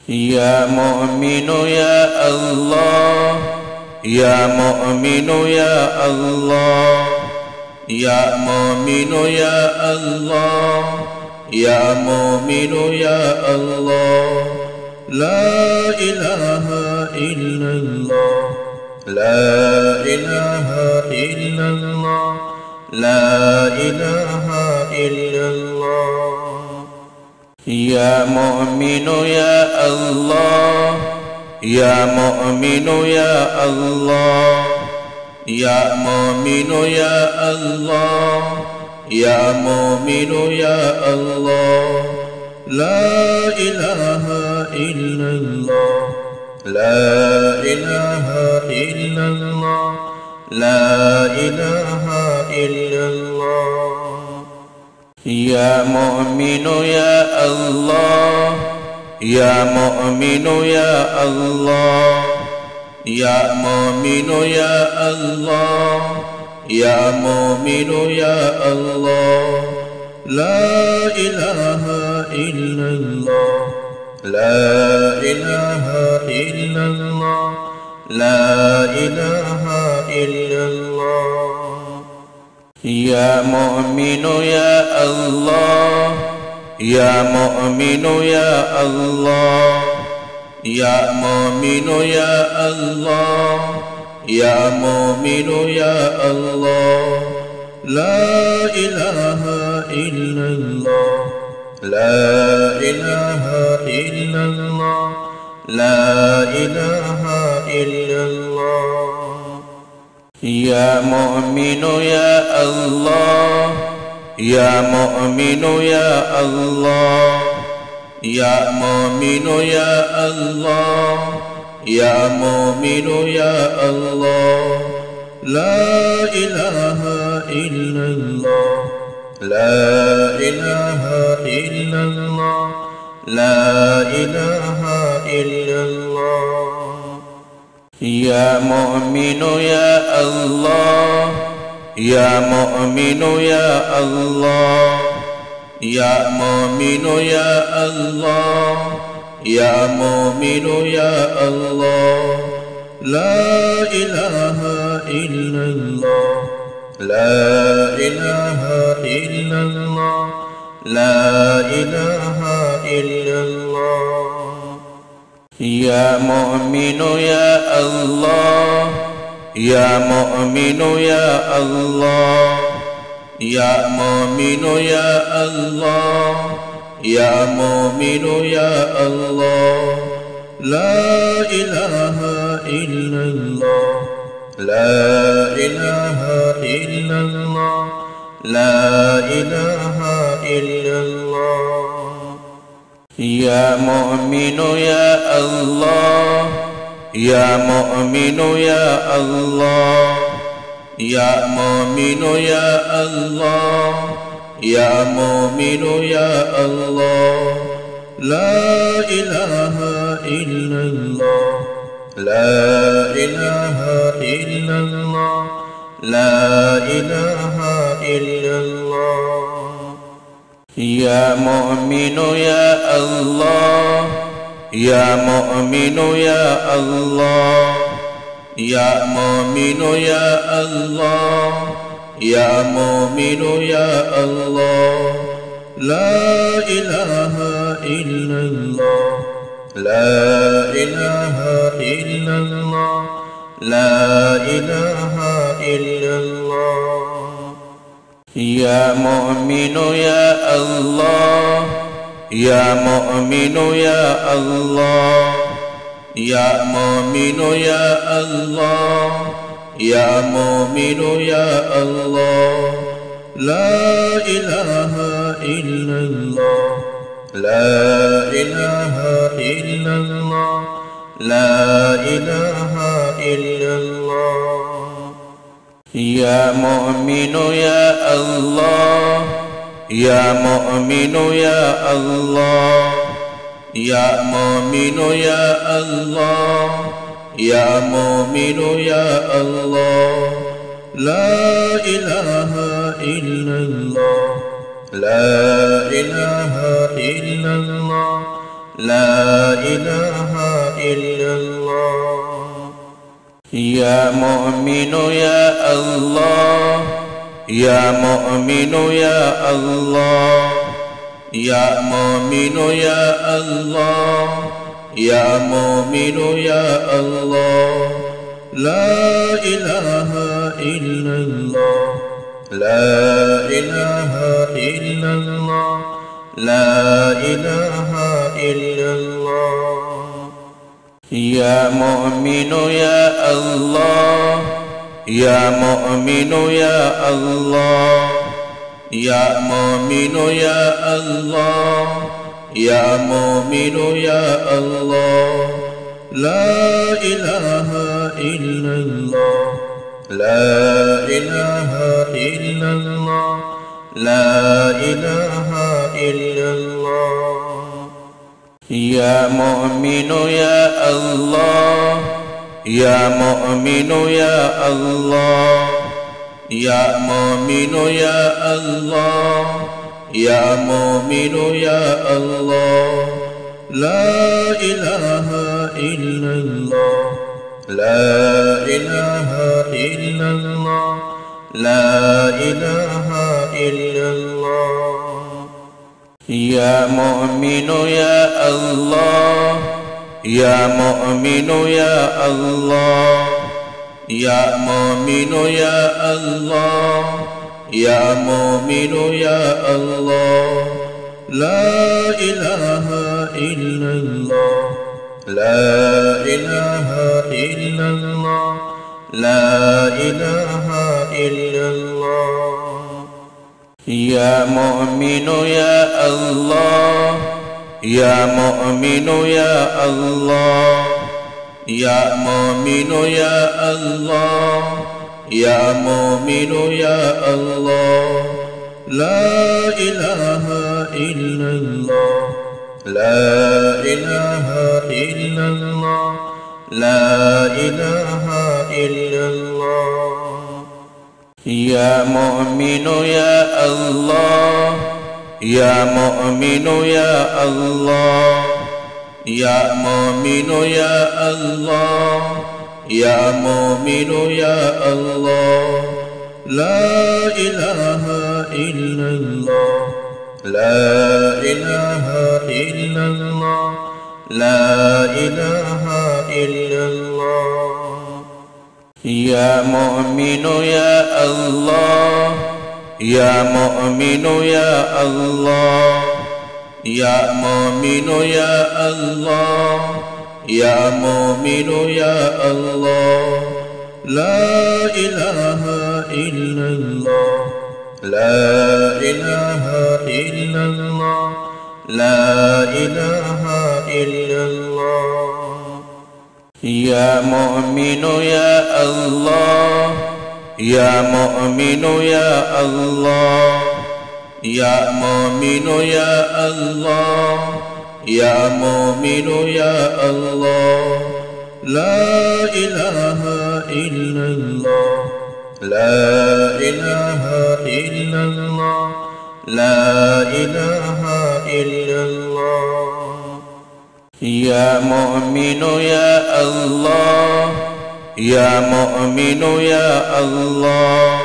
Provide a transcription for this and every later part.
يا مؤمن يا الله يا مؤمن يا الله يا مؤمن يا الله يا مؤمن يا الله لا إله إلا الله لا إله إلا الله لا إله إلا الله يا مؤمن يا الله يا مؤمن يا الله يا مؤمن يا الله يا مؤمن يا الله لا إله إلا الله لا إله إلا الله لا إله إلا الله يا مؤمن يا الله يا مؤمن يا الله يا مؤمن يا الله يا مؤمن يا الله لا إله إلا الله لا إله إلا الله لا إله إلا الله يا مؤمن يا الله يا مؤمن يا الله يا مؤمن يا الله يا مؤمن يا الله لا إله إلا الله لا إله إلا الله لا إله إلا الله يا مؤمن يا الله يا مؤمن يا الله يا مؤمن يا الله يا مؤمن يا الله لا إله إلا الله لا إله إلا الله لا إله إلا الله يا مؤمن يا الله يا مؤمن يا الله يا مؤمن يا الله يا مؤمن يا الله لا إله إلا الله لا إله إلا الله لا إله إلا الله يا مؤمن يا الله يا مؤمن يا الله يا مؤمن يا الله يا مؤمن يا الله لا إله إلا الله لا إله إلا الله لا إله إلا الله يا مؤمن يا الله يا مؤمن يا الله يا مؤمن يا الله يا مؤمن يا الله لا إله إلا الله لا إله إلا الله لا إله إلا الله يا مؤمن يا الله يا مؤمن يا الله يا مؤمن يا الله يا مؤمن يا الله لا إله إلا الله لا إله إلا الله لا إله إلا الله يا مؤمن يا الله يا مؤمن يا الله يا مؤمن يا الله يا مؤمن يا الله لا إله إلا الله لا إله إلا الله لا إله إلا الله يا مؤمن يا الله يا مؤمن يا الله يا مؤمن يا الله يا مؤمن يا الله لا إله إلا الله لا إله إلا الله لا إله يا مؤمن يا الله يا مؤمن يا الله يا مؤمن يا الله يا مؤمن يا الله لا إله إلا الله لا إله إلا الله لا إله إلا الله يا مؤمن يا الله يا مؤمن يا الله يا مؤمن يا الله يا مؤمن يا الله لا إله إلا الله لا إله إلا الله لا إله إلا الله يا مؤمن يا الله يا مؤمن يا الله يا مؤمن يا الله يا مؤمن يا الله لا إله إلا الله لا إله إلا الله لا إله إلا الله يا مؤمن يا الله يا مؤمن يا الله يا مؤمن يا الله يا مؤمن يا الله لا إله إلا الله لا إله إلا الله لا إله إلا الله يا مؤمن يا الله يا مؤمن يا الله يا مؤمن يا الله يا مؤمن يا الله لا إله إلا الله لا إله إلا الله لا إله إلا الله يا مؤمن يا الله يا مؤمن يا الله يا مؤمن يا الله يا مؤمن يا الله لا إله إلا الله لا إله إلا الله لا إله إلا الله يا مؤمن يا الله يا مؤمن يا الله يا مؤمن يا الله يا مؤمن يا الله لا إله إلا الله لا إله إلا الله لا إله إلا الله يا مؤمن يا الله يا مؤمن يا الله يا مؤمن يا الله يا مؤمن يا الله لا إله إلا الله لا إله إلا الله لا إله إلا الله يا مؤمن يا الله يا مؤمن يا الله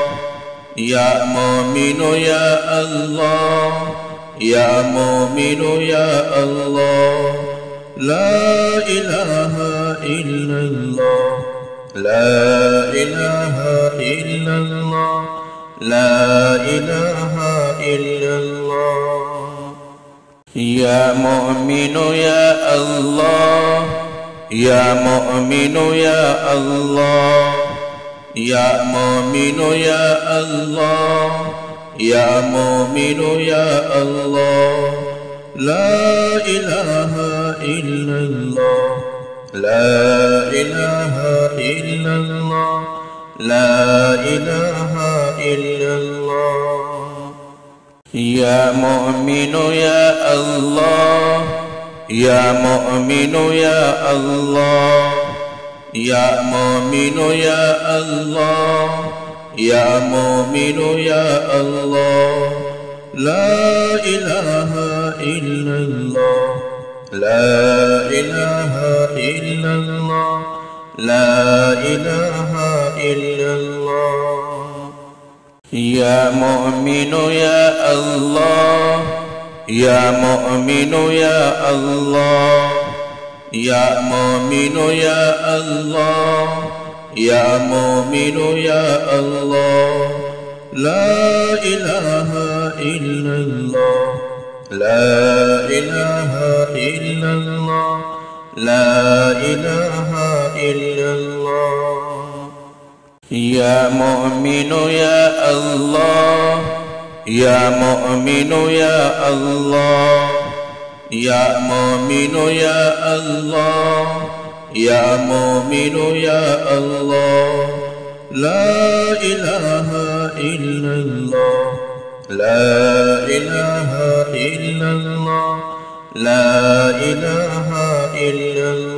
يا مؤمن يا الله يا مؤمن يا الله لا إله إلا الله لا إله إلا الله لا إله إلا الله يا مؤمن يا الله يا مؤمن يا الله يا مؤمن يا الله يا مؤمن يا الله لا إله إلا الله لا إله إلا الله لا إله إلا الله يا مؤمن يا الله يا مؤمن يا الله يا مؤمن يا الله يا مؤمن يا الله لا إله إلا الله لا إله إلا الله لا إله إلا الله يا مؤمن يا الله يا مؤمن يا الله يا مؤمن يا الله يا مؤمن يا الله لا إله إلا الله لا إله إلا الله لا إله إلا الله يا مؤمن يا الله يا مؤمن يا الله يا مؤمن يا الله يا مؤمن يا الله لا إله إلا الله لا إله إلا الله لا إله إلا الله